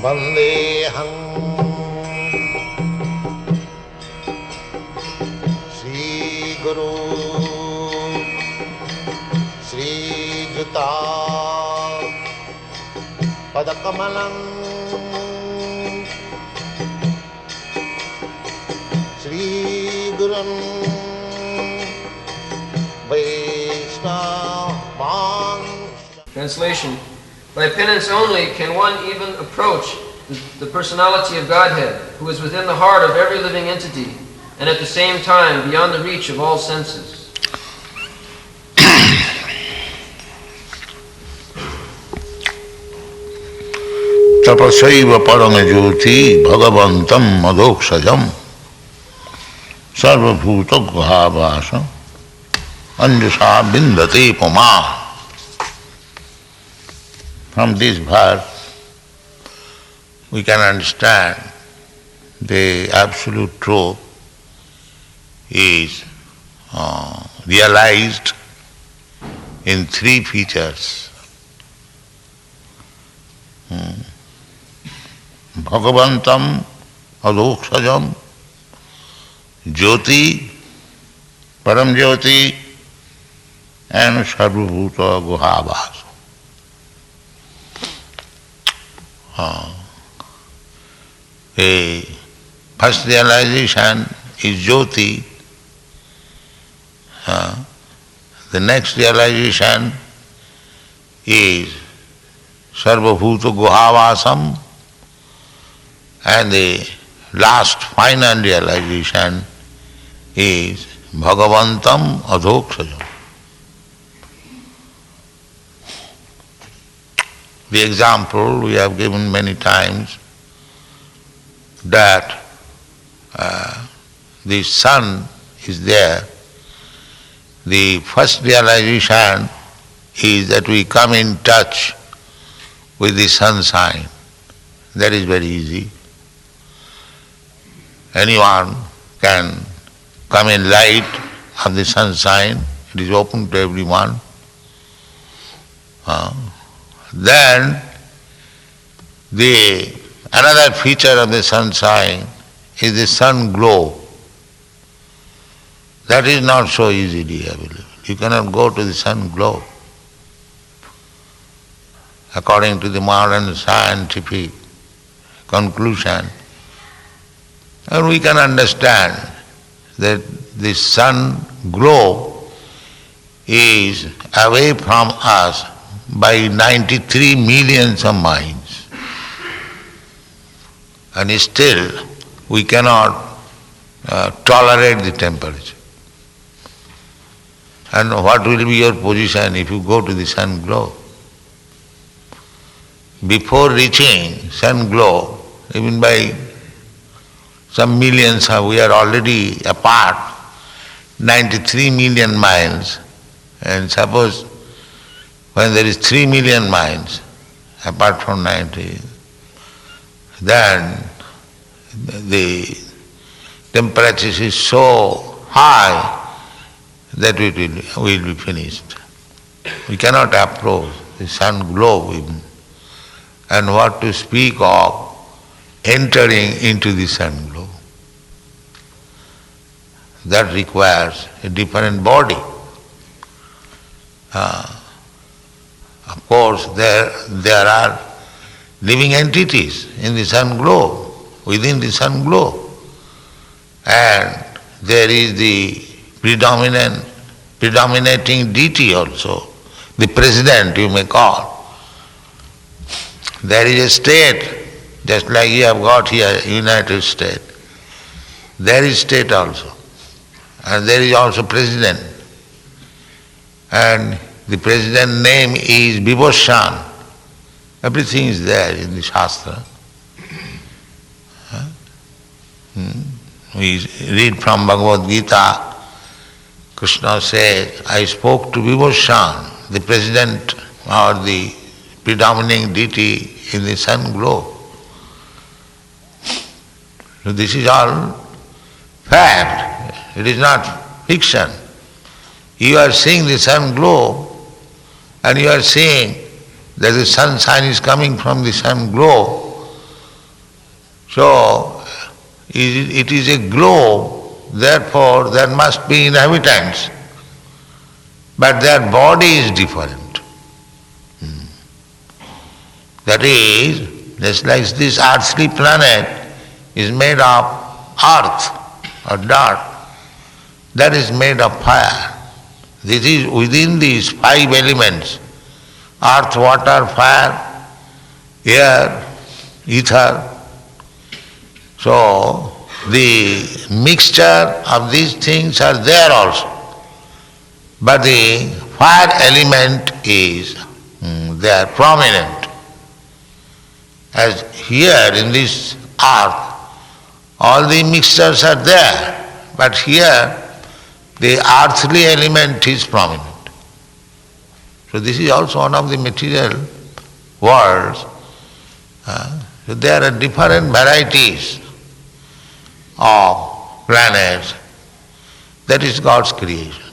Vandeham Sri Guru Sri Juta Padakamalam Sri Gurum Vaishnava. Translation. By penance only can one even approach the personality of Godhead, who is within the heart of every living entity, and at the same time beyond the reach of all senses. Tapasaiva paramajyoti bhagavantam madokshajam sarvabhuta guhavasa anjasa bindate pama. From this verse, we can understand the absolute truth is realized in three features. Bhagavantam adokshajam jyoti param jyoti and sarvabhuta guhavasa. The first realization is Jyoti. The next realization is Sarvabhuta Guhavasam, and the last final realization is Bhagavantam Adhokshajam. The example we have given many times that the sun is there. The first realization is that we come in touch with the sunshine. That is very easy. Anyone can come in light of the sunshine. It is open to everyone. Then another feature of the sunshine is the sun glow. That is not so easily available. You cannot go to the sun glow. According to the modern scientific conclusion, and we can understand that the sun glow is away from us by 93 millions of miles. And still we cannot tolerate the temperature. And what will be your position if you go to the sun glow? Before reaching sun glow, even by some millions, we are already apart, 93 million miles. And suppose when there is 3 million miles apart from 90, then the temperature is so high that we will be finished. We cannot approach the sun glow even. And what to speak of entering into the sun glow. That requires a different body. Of course, there are living entities in the sun glow, within the sun glow. And there is the predominating deity also, the president you may call. There is a state, just like you have got here, United States. There is state also. And there is also president. And the president name is Vibhushan. Everything is there in the Shastra. We read from Bhagavad Gita, Krishna says, I spoke to Vibhushan, the president or the predominating deity in the sun glow. So this is all fact, it is not fiction. You are seeing the sun glow and you are seeing that the sunshine is coming from the sun glow, So, it is a globe, therefore there must be inhabitants. But their body is different. That is, just like this earthly planet is made of earth or dirt, that is made of fire. This is within these 5 elements: earth, water, fire, air, ether. So, the mixture of these things are there also. But the fire element is there, prominent. As here in this earth, all the mixtures are there, but here the earthly element is prominent. So this is also one of the material worlds. So there are different varieties of planets. That is God's creation.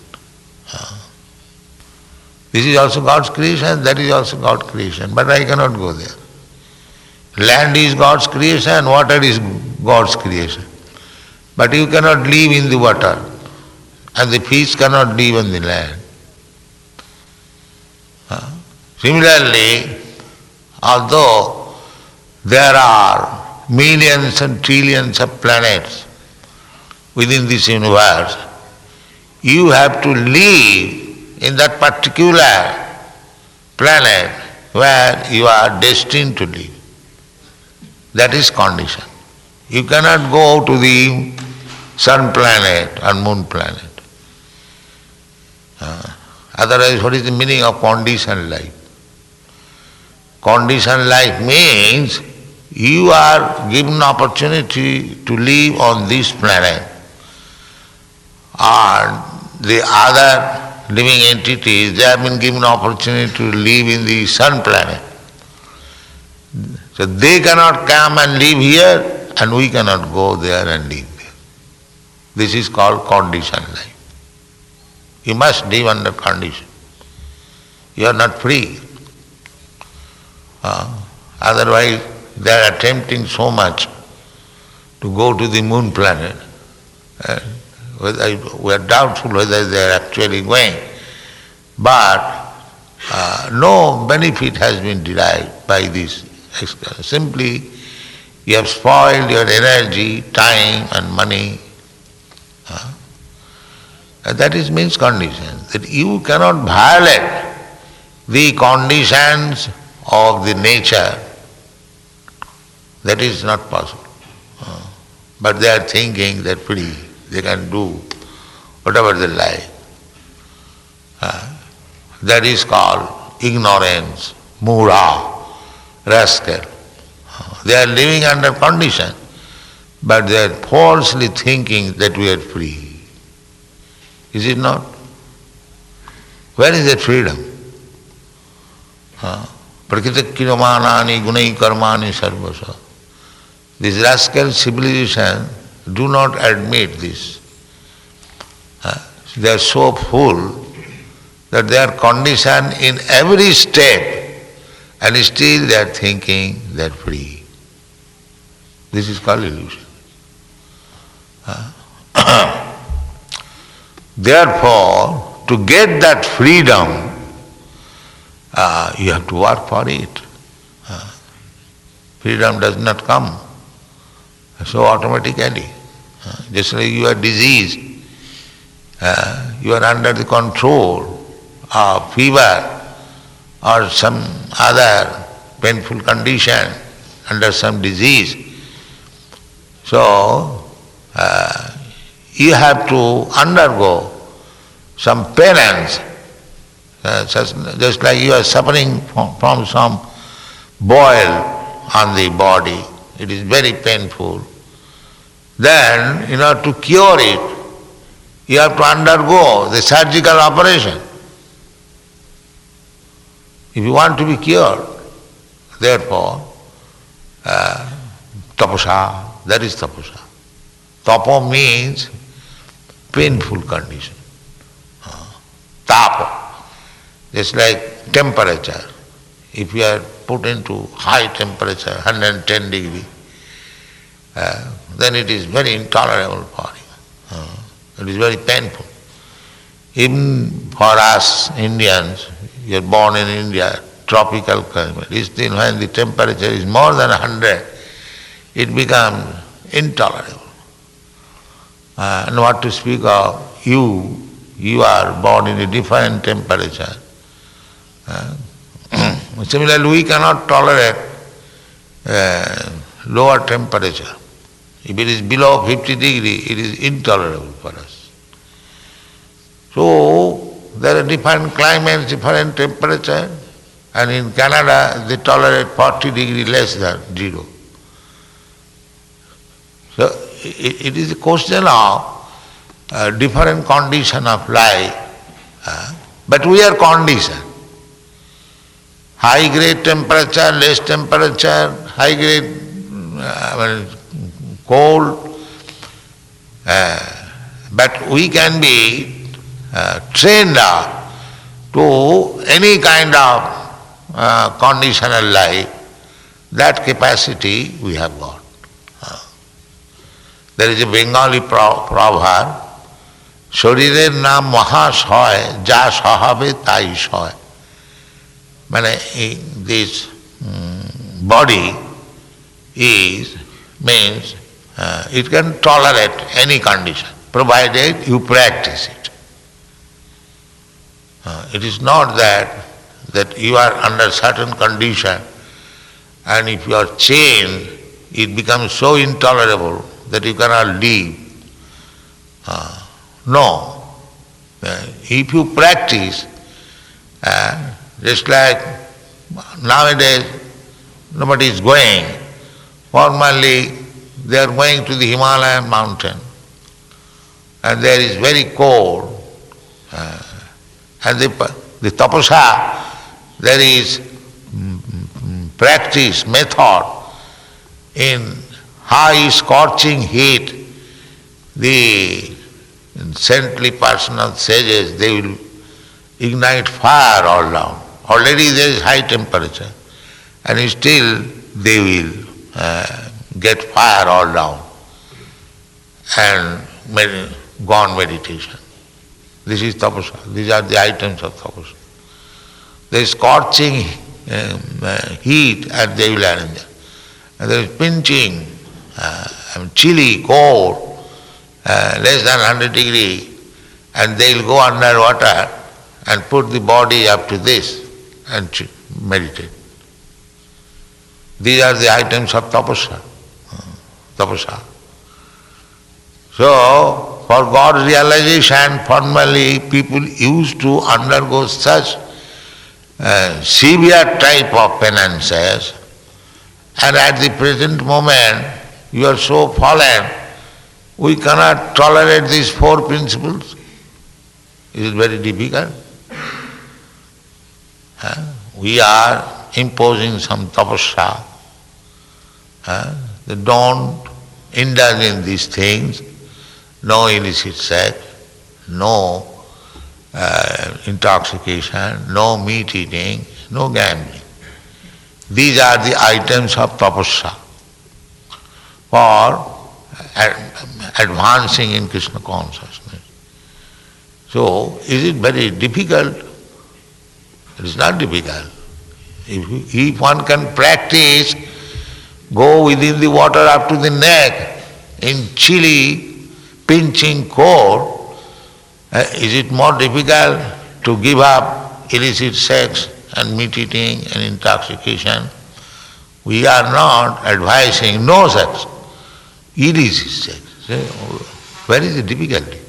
This is also God's creation, that is also God's creation, but I cannot go there. Land is God's creation, water is God's creation. But you cannot live in the water, and the fish cannot live on the land. Similarly, although there are millions and trillions of planets within this universe, you have to live in that particular planet where you are destined to live. That is condition. You cannot go to the sun planet or moon planet. Otherwise, what is the meaning of conditioned life? Conditioned life means you are given opportunity to live on this planet, and the other living entities, they have been given opportunity to live in the sun planet. So they cannot come and live here, and we cannot go there and live there. This is called conditioned life. You must live under condition. You are not free. Otherwise, they are attempting so much to go to the moon planet. We are doubtful whether they are actually going. But no benefit has been derived by this. Simply, you have spoiled your energy, time and money. That is means condition. That you cannot violate the conditions of the nature. That is not possible. But they are thinking that free, they can do whatever they like. That is called ignorance, mura, rascal. They are living under condition, but they are falsely thinking that we are free. Is it not? Where is that freedom? Prakriti kiramani gunai karmani sarvasa. This rascal civilization do not admit this. They are so full that they are conditioned in every step, and still they are thinking they are free. This is called illusion. Therefore, to get that freedom, you have to work for it. Freedom does not come so automatically. Just like you are diseased, you are under the control of fever or some other painful condition, under some disease. So, you have to undergo some penance, just like you are suffering from some boil on the body. It is very painful. Then, in order to cure it, you have to undergo the surgical operation. If you want to be cured, therefore, tapasa, that is tapasa. Tapo means painful condition. Tapa, just like temperature. If you are put into high temperature, 110 degree, then it is very intolerable for you. It is very painful. Even for us Indians, you are born in India, tropical climate, still when the temperature is more than 100, it becomes intolerable. And what to speak of you are born in a different temperature. Similarly, we cannot tolerate lower temperature. If it is below 50 degrees, it is intolerable for us. So, there are different climates, different temperature, and in Canada they tolerate 40 degrees less than zero. So, it is a question of different condition of life, but we are conditioned. High grade temperature, less temperature, high grade cold, but we can be trained up to any kind of conditional life. That capacity we have got. There is a Bengali proverb, শরীরের নাম মহাশয় যা সহাবে তাই সয়. This body means it can tolerate any condition, provided you practice it. It is not that you are under certain condition and if you are chained, it becomes so intolerable that you cannot live. No. If you practice, just like nowadays nobody is going, formerly they are going to the Himalayan mountain and there is very cold and the tapasya, there is practice, method in high scorching heat. The saintly personal sages, they will ignite fire all down. Already there is high temperature and still they will get fire all down and go on meditation. This is tapasya. These are the items of tapasya. There is scorching heat and they will arrange. And there is pinching, chilly, cold, less than 100 degrees, and they will go underwater and put the body up to this and meditate. These are the items of tapasya. So, for God's realization, formerly people used to undergo such severe type of penances, and at the present moment you are so fallen, we cannot tolerate these four principles. It is very difficult. We are imposing some tapasya. They don't indulge in these things. No illicit sex, no intoxication, no meat eating, no gambling. These are the items of tapasya for advancing in Krishna consciousness. So, is it very difficult? It is not difficult. If one can practice, go within the water up to the neck in chilly, pinching cold, is it more difficult to give up illicit sex and meat eating and intoxication? We are not advising no sex, illicit sex. Where is the difficulty?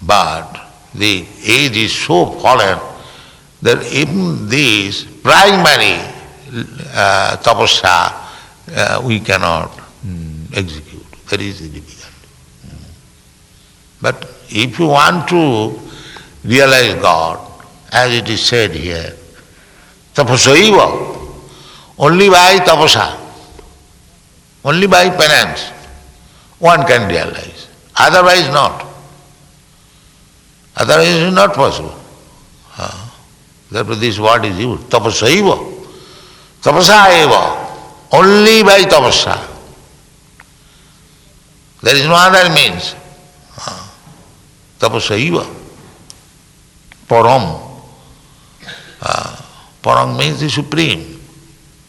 But the age is so fallen that even this primary tapasya we cannot execute. That is the difficulty. But if you want to realize God, as it is said here, tapasaiva, only by tapasya, only by penance, one can realize. Otherwise not. Otherwise it is not possible. Therefore this word is used, tapasaiva, tapasaeva, only by tapasya. There is no other means. Tapasaiva. Param. Param means the supreme.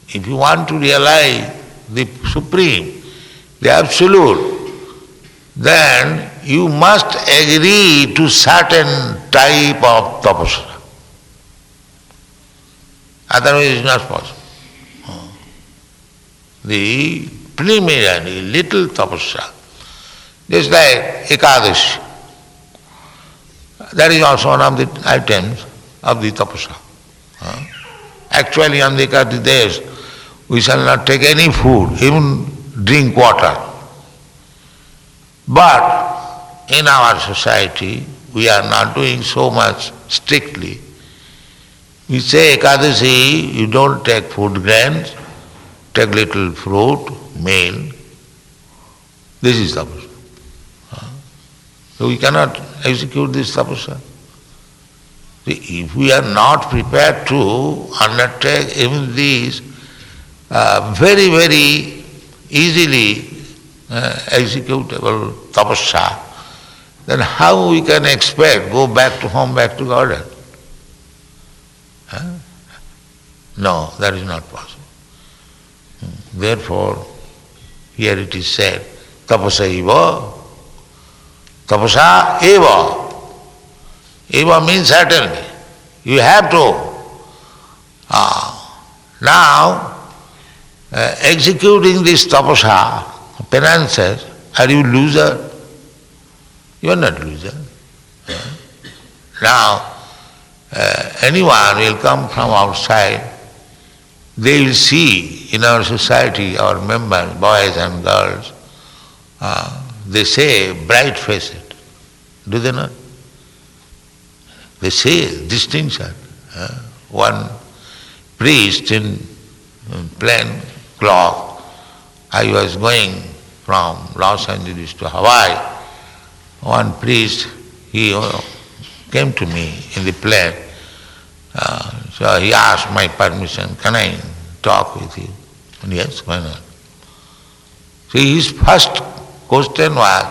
If you want to realize the supreme, the absolute, then you must agree to certain type of tapasya. Otherwise it is not possible. The preliminary little tapasya, just like Ekadashi, that is also one of the items of the tapasya. Actually on the Ekadashi days, we shall not take any food, even drink water. But in our society, we are not doing so much strictly. We say Ekadashi, you don't take food grains, take little fruit, meal. This is tapasya. So we cannot execute this tapasya. If we are not prepared to undertake even these very, very easily executable tapasya, then how we can expect go back to home, back to garden? No, that is not possible. Therefore, here it is said, tapasa eva. Tapasa eva. Eva means certainly. You have to. Now, executing this tapasa, penances, are you loser? You are not loser. Now, anyone will come from outside, they will see in our society, our members, boys and girls, they say bright-faced. Do they not? They say distinction. One priest in plain cloth, I was going from Los Angeles to Hawaii. One priest, he came to me in the plane. So he asked my permission, can I talk with you? And yes, why not? So his first question was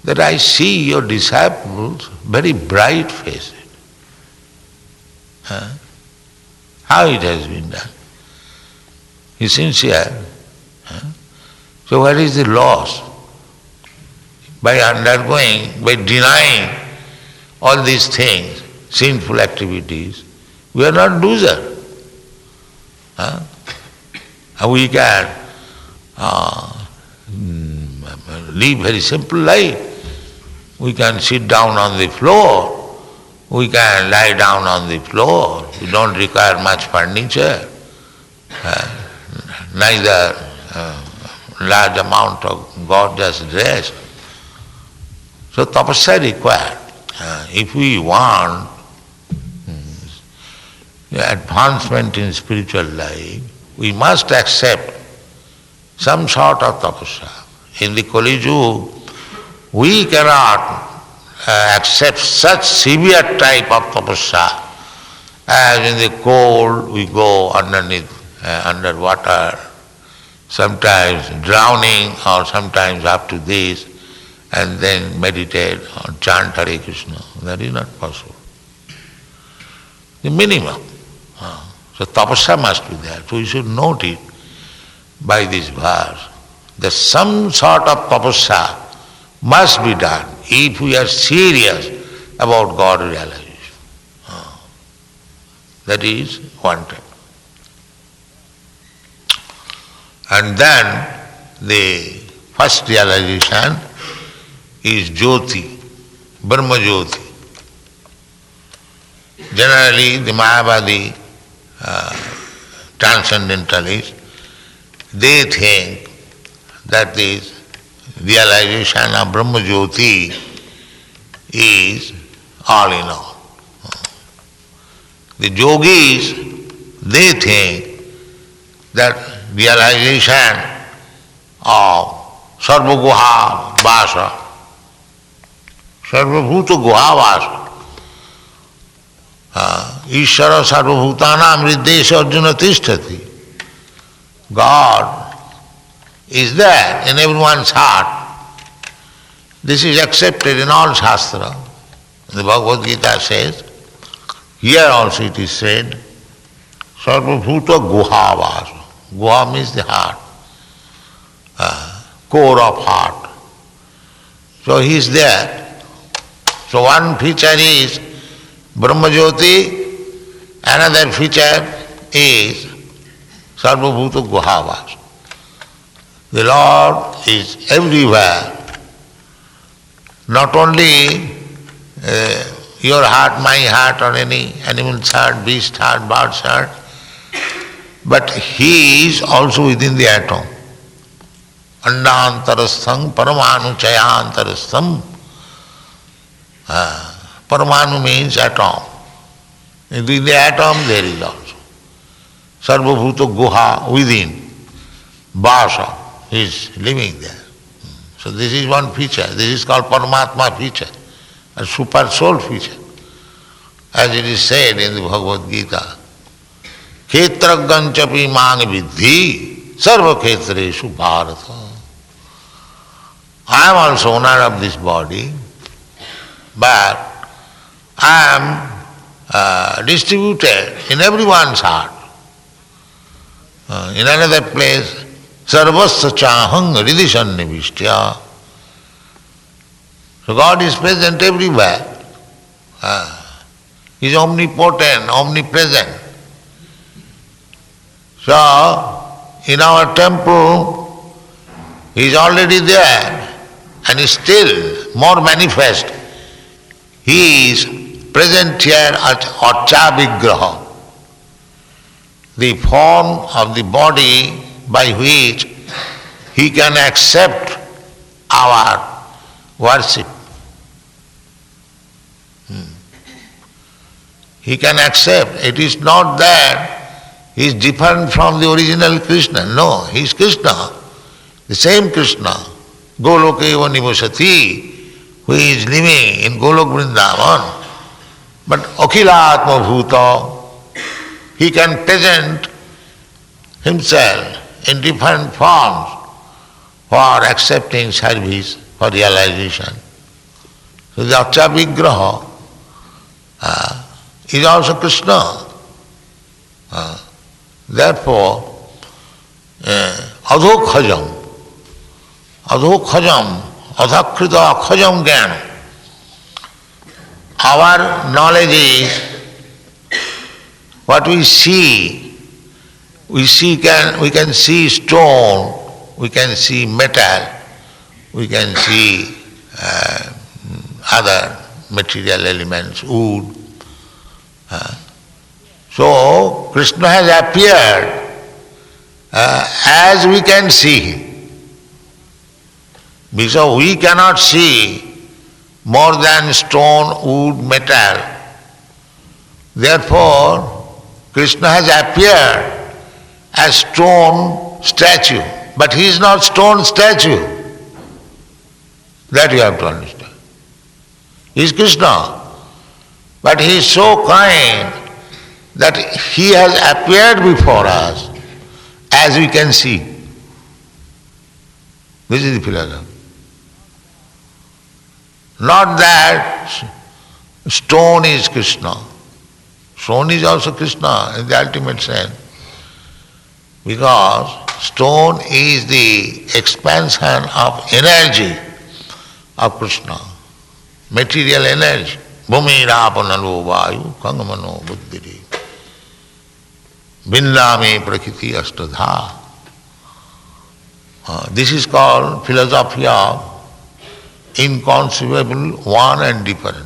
that I see your disciples very bright-faced. How it has been done? He's sincere. So what is the loss? By undergoing, by denying all these things, sinful activities, we are not losers. We can live very simple life. We can sit down on the floor. We can lie down on the floor. We don't require much furniture. Neither large amount of gorgeous dress. So tapasya required. If we want advancement in spiritual life, we must accept some sort of tapasya. In the Kali Yuga, we cannot accept such severe type of tapasya as in the cold we go underneath, under water, sometimes drowning or sometimes up to this, and then meditate or chant Hare Krishna. That is not possible. The minimum. So tapasya must be there. So you should note it by this verse that some sort of tapasya must be done if we are serious about God realization. That is wanted. And then the first realization is Jyoti, Brahma Jyoti. Generally, the Mayavadi transcendentalists, they think that this realization of Brahma Jyoti is all in all. The yogis, they think that realization of Sarva Guha Vasa, Sarva Bhuta Guha Vasa, Ishvara Sarva Bhutanam Riddesha Arjuna Tishtati. God is there in everyone's heart. This is accepted in all Shastra. The Bhagavad Gita says, here also it is said, Sarvabhuta Guhavasa. Guha means the heart, core of heart. So he is there. So one feature is Brahmajyoti, another feature is Sarvabhuta Guhavasa. The Lord is everywhere. Not only your heart, my heart, or any animal's heart, beast heart, bird's heart, but He is also within the atom. Andantarastham paramanu chayantarastham. Paramanu means atom. Within the atom there is also. Sarvabhuta Guha, within. Vasa, he is living there. So this is one feature. This is called Paramatma feature, a super soul feature. As it is said in the Bhagavad Gita, Khetraganchapi mang vidhi sarva khetreshu bharata. I am also owner of this body, but I am distributed in everyone's heart. In another place, Sarvasya chahang ridishan nivistya. So God is present everywhere. He is omnipotent, omnipresent. So, in our temple, He is already there and is still more manifest. He is present here at Archa Vigraha, the form of the body by which He can accept our worship. He can accept. It is not that He is different from the original Krishna. No, He is Krishna, the same Krishna. Goloke eva nivasati, who is living in Golok Vrindavan. But Akhilatma Bhuta, He can present Himself in different forms for accepting service, for realization. So the Archa Vigraha is also Krishna. Therefore, adhokhajam, adhakrita akhajam jnana. Our knowledge is what we see. We can see stone, we can see metal, we can see other material elements, wood. So Krishna has appeared as we can see Him. Because we cannot see more than stone, wood, metal. Therefore, Krishna has appeared as stone statue. But He is not stone statue. That you have to understand. He is Krishna. But He is so kind that He has appeared before us as we can see. This is the philosophy. Not that stone is Krishna. Stone is also Krishna in the ultimate sense. Because stone is the expansion of energy of Krishna, material energy. Bhumi rapanalo vayu kangamano buddhiri. Vindame prakriti astadha. This is called philosophy of inconceivable, one and different.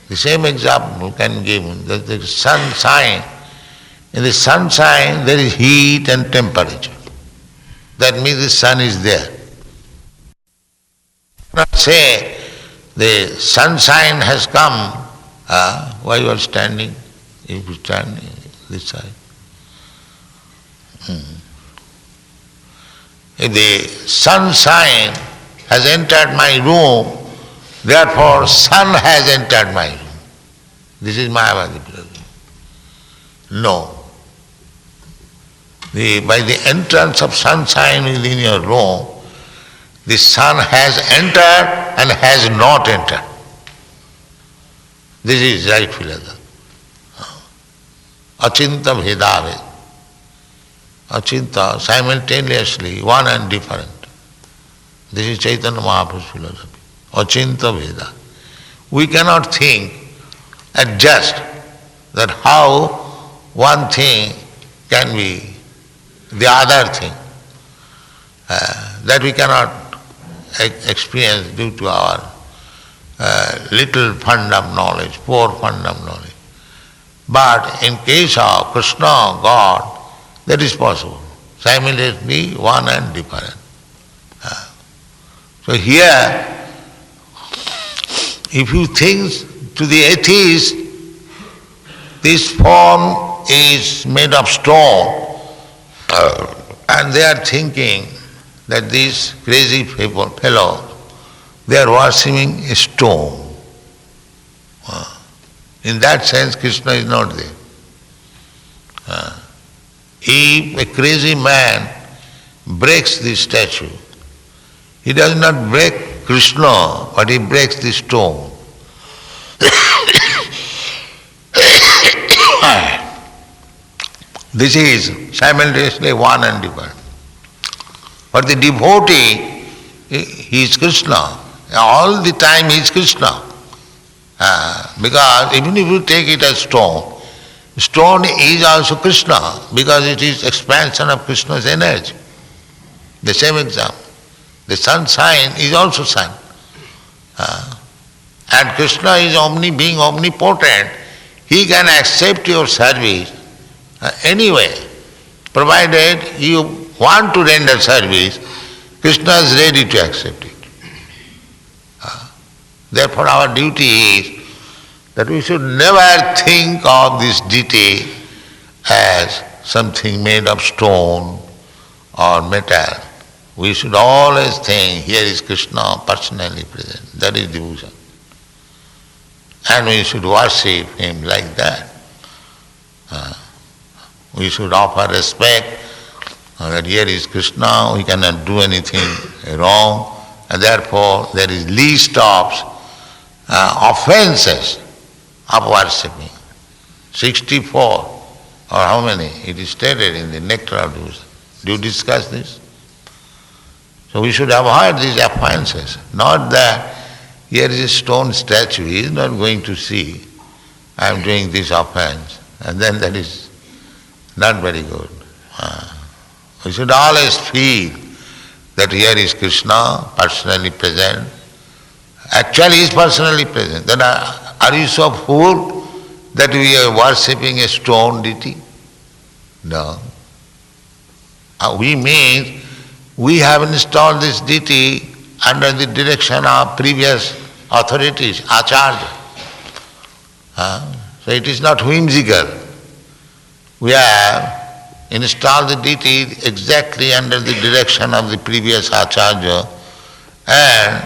The same example can be given. The sunshine. In the sunshine there is heat and temperature. That means the sun is there. Not say the sunshine has come, why you are standing? If you stand this side. If the sunshine has entered my room, therefore sun has entered my room. This is Mayavadi philosophy. No. By the entrance of sunshine within your room, the sun has entered and has not entered. This is right philosophy. Achinta Bhedaved. Achinta, simultaneously, one and different. This is Chaitanya Mahaprabhu's philosophy. Achinta Bheda. We cannot think and just that how one thing can be the other thing. That we cannot experience due to our little fund of knowledge, poor fund of knowledge. But in case of Krishna, God, that is possible. Simultaneously one and different. So here, if you think to the atheist, this form is made of stone, and they are thinking that these crazy fellows, they are worshipping a stone. In that sense, Krishna is not there. If a crazy man breaks this statue, he does not break Krishna, but he breaks the stone. This is simultaneously one and different. For the devotee, he is Krishna. All the time he is Krishna. Because even if you take it as stone, stone is also Krishna because it is expansion of Krishna's energy. The same example. The sunshine is also sun. And Krishna is being omnipotent. He can accept your service anyway. Provided you want to render service, Krishna is ready to accept it. Therefore our duty is that we should never think of this deity as something made of stone or metal. We should always think, here is Krishna personally present. That is devotion. And we should worship him like that. We should offer respect that here is Krishna, we cannot do anything wrong, and therefore there is least of offenses of worshipping. 64 or how many? It is stated in the Nectar of Devotion. Do you discuss this? So we should avoid these offenses. Not that here is a stone statue, he is not going to see I am doing this offense, and then that is not very good. We should always feel that here is Krishna personally present. Actually he is personally present. Then are you so fool that we are worshipping a stone deity? No. We mean we have installed this deity under the direction of previous authorities, Acharya. So it is not whimsical. We have installed the deity exactly under the direction of the previous Acharya, and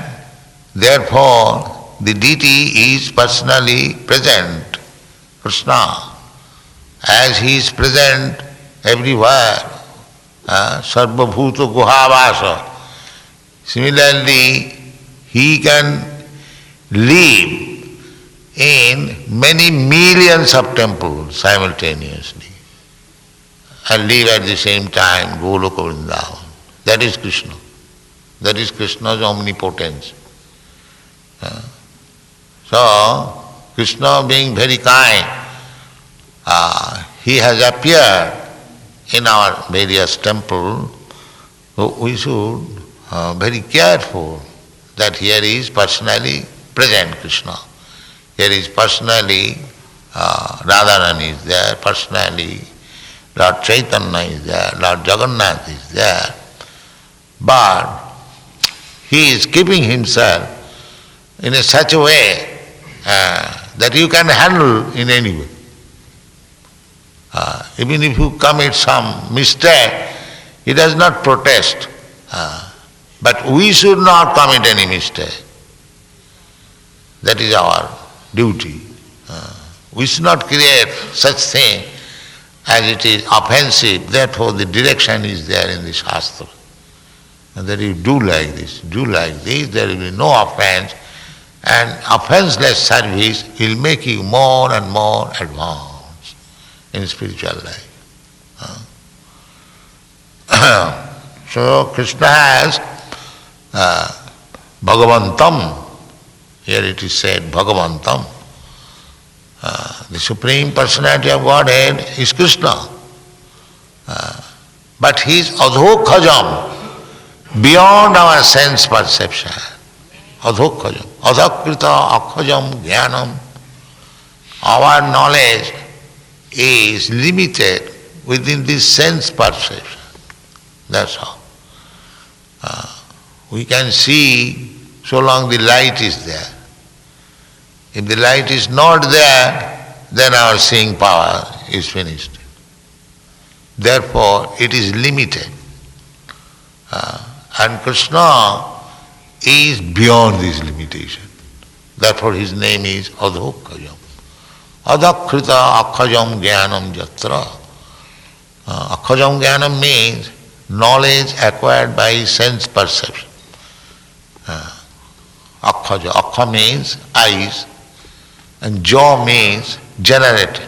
therefore the deity is personally present, Krishna, as he is present everywhere. Sarva bhuta guhavasa. Similarly, he can live in many millions of temples simultaneously and live at the same time Goloka Vrindavan. That is Krishna. That is Krishna's omnipotence. So, Krishna being very kind, he has appeared in our various temples. So we should very careful that here is personally present Krishna. Here is personally Radharani is there, personally Lord Chaitanya is there, Lord Jagannath is there. But he is keeping himself in such a way that you can handle in any way. Even if you commit some mistake, he does not protest. But we should not commit any mistake. That is our duty. We should not create such thing as it is offensive, therefore the direction is there in the Shastra. And that you do like this, there will be no offense, and offenseless service will make you more and more advanced in spiritual life. So Krishna has Bhagavantam, here it is said Bhagavantam. The Supreme Personality of Godhead is Krishna. But he is Adhokhajam, beyond our sense perception. Adhokhajam. Adhakrita akhajam jnanam. Our knowledge is limited within this sense perception. That's all. We can see so long the light is there. If the light is not there, then our seeing power is finished. Therefore, it is limited. And Krishna is beyond this limitation. Therefore, his name is Adhokhajam. Adhakrita akhajam jnanam jatra. Akhajam jnanam means knowledge acquired by sense perception. Akhaja. Akha means eyes, and jaw means generated.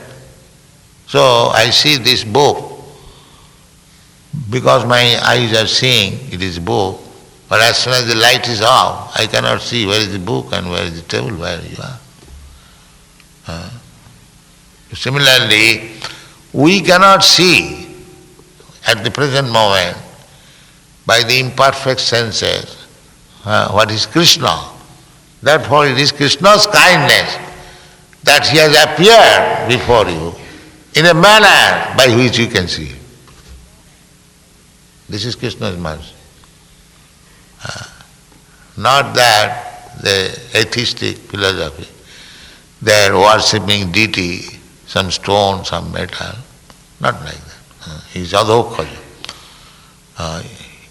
So I see this book because my eyes are seeing it is a book, but as soon as the light is off, I cannot see where is the book and where is the table, where you are. Similarly, we cannot see at the present moment by the imperfect senses what is Krishna. Therefore, it is Krishna's kindness that he has appeared before you in a manner by which you can see him. This is Krishna's mercy. Not that the atheistic philosophy, they are worshipping deity, some stone, some metal, not like that. He is Adhokhajam.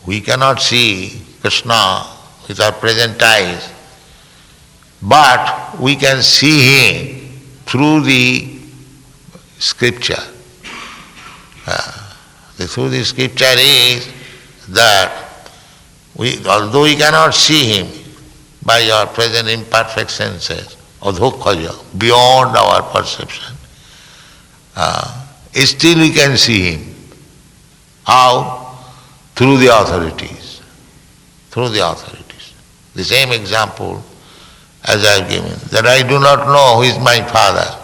We cannot see Krishna with our present eyes, but we can see him through the scripture. Through the scripture is that although we cannot see him by our present imperfect senses, Adhokhajam, beyond our perception, still we can see him. How? Through the authorities. Through the authorities. The same example as I have given, that I do not know who is my father.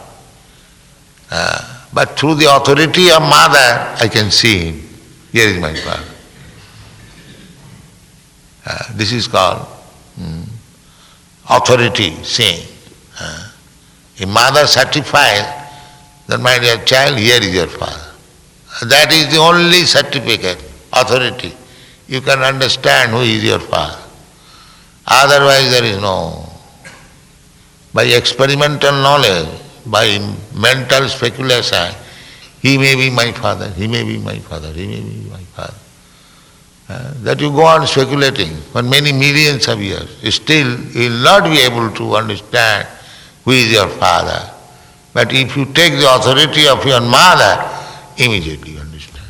But through the authority of mother, I can see him. Here is my father. This is called authority, seeing. If mother certifies that, my dear child, here is your father. That is the only certificate, authority. You can understand who is your father. Otherwise there is no. By experimental knowledge, by mental speculation, he may be my father, he may be my father, he may be my father. That you go on speculating for many millions of years, still you will not be able to understand who is your father. But if you take the authority of your mother, immediately you understand.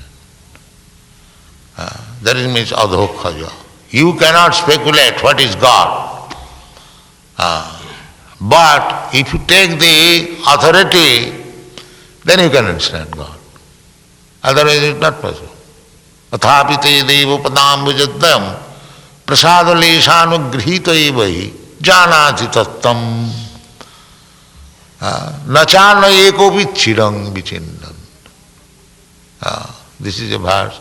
That means Adhokhajam. You cannot speculate what is God. But if you take the authority, then you can understand God. Otherwise it is not possible. Athapite devo padambujadam prasadaleshanugrhita evahi janati tattam nachana ekopi chirang vichindan. This is a verse.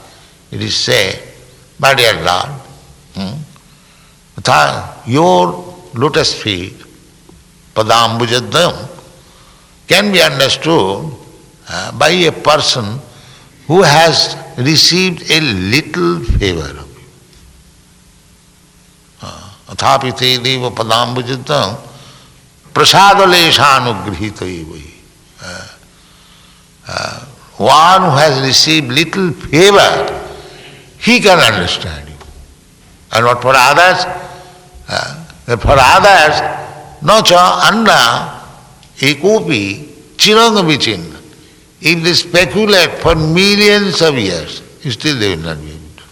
It is said, my dear Lord, your lotus feet, padambujadam, can be understood by a person who has received a little favor of you. Athapite deva padambujadam prasadaleshanugrhita evahi. One who has received little favor, he can understand you. And what for others? For others, no cha anna ekopi chiranga vichinna. If they speculate for millions of years, still they will not be able to.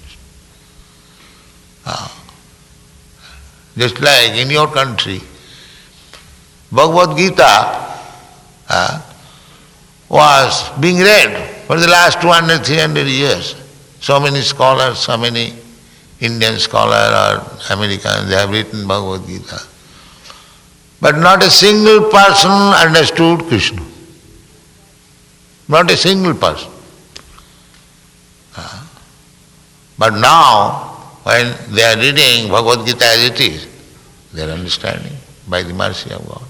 Just like in your country, Bhagavad Gita was being read for the last 200, 300 years. So many scholars, so many Indian scholars or Americans, they have written Bhagavad Gita. But not a single person understood Krishna. Not a single person. But now, when they are reading Bhagavad Gita as it is, they are understanding by the mercy of God.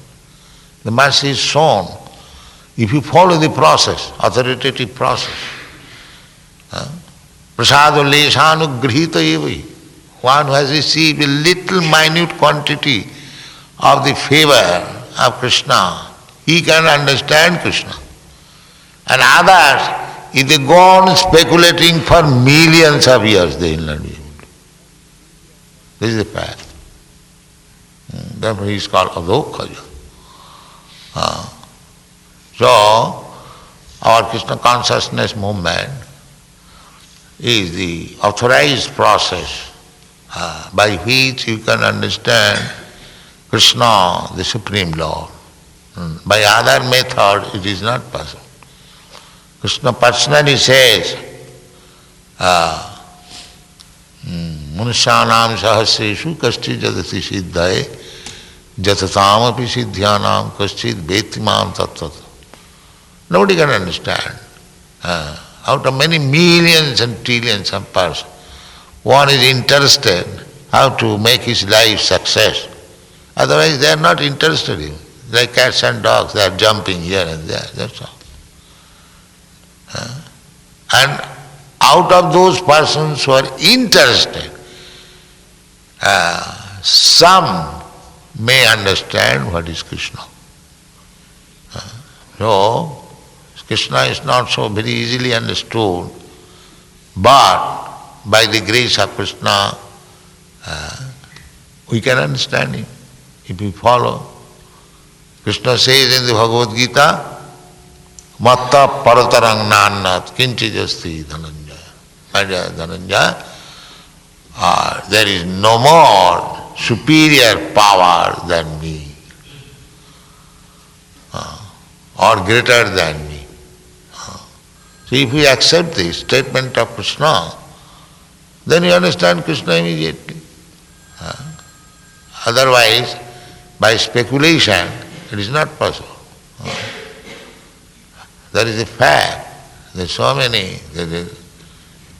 The mercy is shown if you follow the process, authoritative process. Prasado leshanugrihita evi. One who has received a little minute quantity of the favor of Krishna, he can understand Krishna. And others, if they go on speculating for millions of years, they will not be able to. This is the fact. Therefore he is called Adokhaja. So, our Krishna consciousness movement is the authorized process by which you can understand Krishna, the Supreme Lord. By other method, it is not possible. Krishna personally says, Manusyanam sahasreshu kaschid jadati siddhaye jatatam api siddhyanam kaschid vetimam tattvat. Nobody can understand. Out of many millions and trillions of persons, one is interested how to make his life success. Otherwise they are not interested in. Like cats and dogs, they are jumping here and there, that's all. And out of those persons who are interested, some may understand what is Krishna. So, Krishna is not so very easily understood, but by the grace of Krishna, we can understand him if we follow. Krishna says in the Bhagavad Gita, Matta paratarang nannat kinchijasti dhananjaya. My dear Dhananjaya, there is no more superior power than me, or greater than me. So if we accept this statement of Krishna, then you understand Krishna immediately. Otherwise, by speculation, it is not possible. That is a fact. There are so many.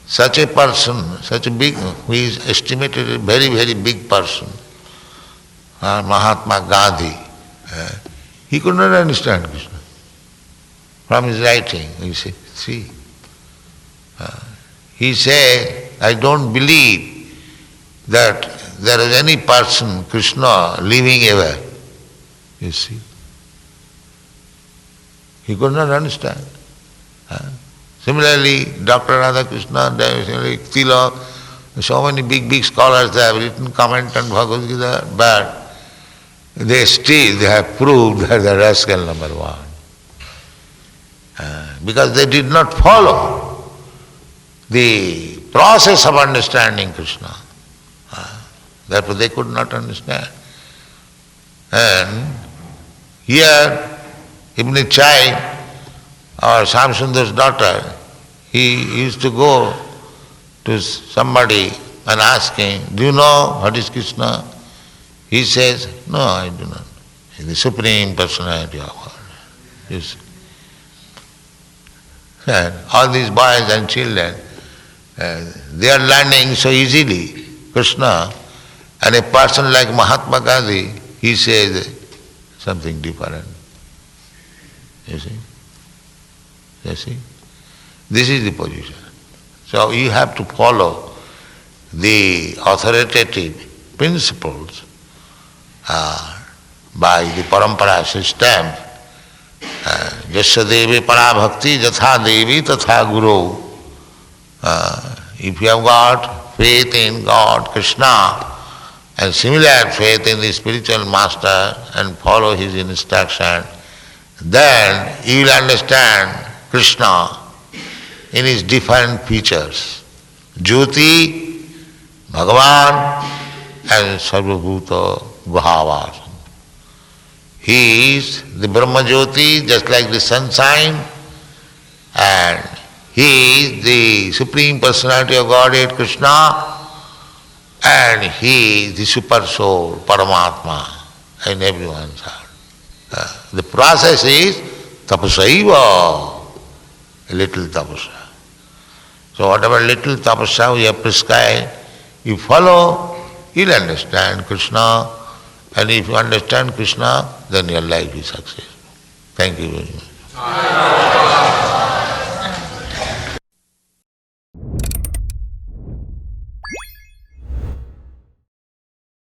Such a person, such a big, who is estimated a very, very big person, Mahatma Gandhi, he could not understand Krishna. From his writing, you see. He said, I don't believe that there is any person, Krishna, living ever. You see. He could not understand. Similarly, Dr. Radhakrishna, similarly Tilak, so many big scholars, they have written comment on Bhagavad Gita, but they have proved that they are rascal number one. Because they did not follow the process of understanding Krishna. Therefore they could not understand. And here, Ibn Chai, or Shamsundar's daughter, he used to go to somebody and ask him, do you know what is Krishna? He says, no, I do not. He is the Supreme Personality of God. You see. And all these boys and children, they are learning so easily Krishna, and a person like Mahatma Gandhi, he says something different. You see? You see? This is the position. So you have to follow the authoritative principles by the parampara system. Jasya devi para bhakti jatha devi tatha guru. If you have got faith in God, Krishna, and similar faith in the spiritual master and follow his instruction, then you will understand Krishna in his different features. Jyoti, Bhagavan and Sarvabhuta Bhavas. He is the Brahma Jyoti, just like the sunshine, and he is the Supreme Personality of Godhead, Krishna, and he is the Super Soul, Paramatma, in everyone's heart. The process is tapasaiva, a little tapasya. So whatever little tapasya we have prescribed, you follow, you'll understand Krishna, and if you understand Krishna, then your life is successful. Thank you very much.